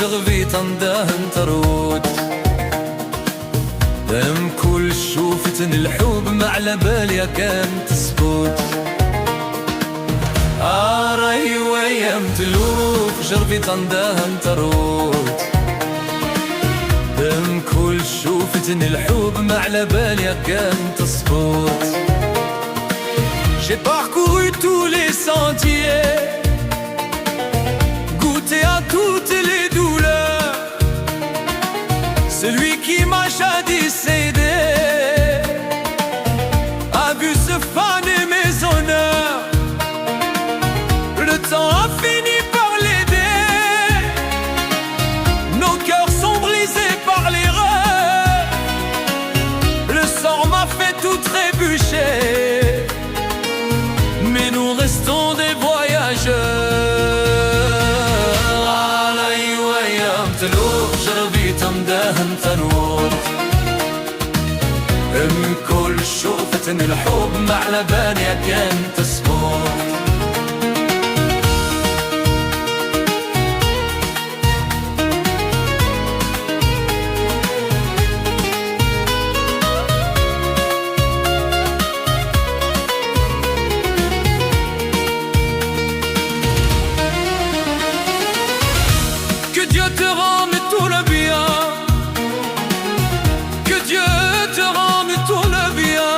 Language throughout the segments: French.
شغفي تندهن ترود دم كل شوفتن الحب معلى بالي كان تسكت راي ويام تلوف شغفي تندهن ترود دم كل شوفتن الحب معلى بالي كان تسكت. J'ai parcouru tous les sentiers, goûté à toutes les douleurs. Celui qui m'a jadis aidé a vu se faner mes honneurs. Le temps a fini par l'aider, nos cœurs sont brisés par l'erreur. Le sort m'a fait tout trébucher, mais nous restons des voyageurs. علي ويام تلوح شربي تمدهن تنور من كل شوفة الحب معلى بانيا كان تسكت. Dieu te rende tout le bien, que Dieu te rende tout le bien.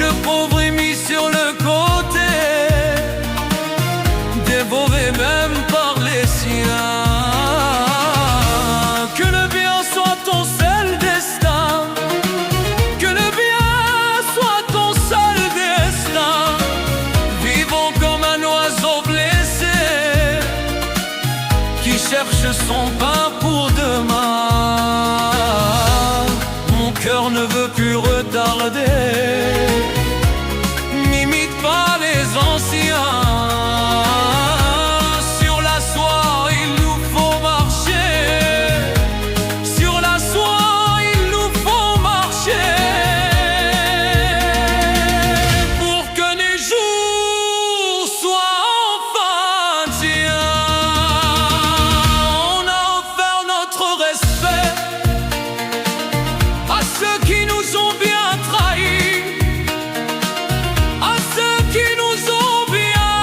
Le pauvre est mis sur le côté, dévoré même par les siens. Que le bien soit ton seul destin, que le bien soit ton seul destin. Vivons comme un oiseau blessé qui cherche son pain pour demain. Mon cœur ne veut plus retarder, n'imite pas les anciens. Sur la soie il nous faut marcher, sur la soie il nous faut marcher, pour que les jours soient enfin tiens. À ceux qui nous ont bien trahis, à ceux qui nous ont bien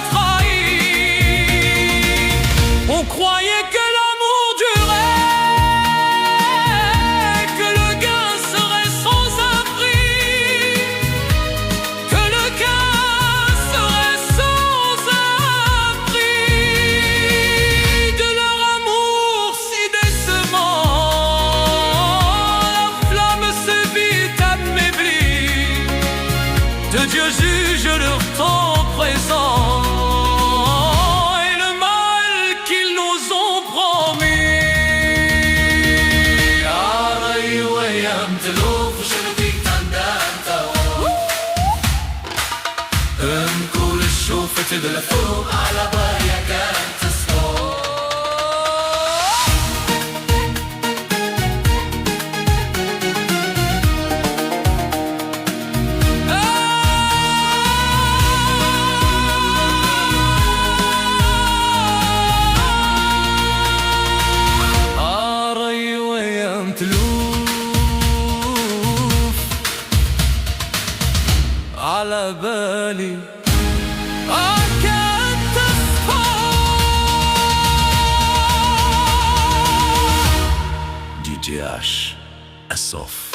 trahis. On croyait que l'amour durait, que le gain serait sans abri, que le gain serait sans abri de leur amour si décevant. La flamme s'est vite affaiblie, de Dieu juge leur temps présent et le mal qu'ils nous ont promis. راي ويام تلوف شربي تندهن تروح كل شوفة الحب على بالي كان تسكت. راي ويام تلوف على بالي كان تسكت. DJH الصف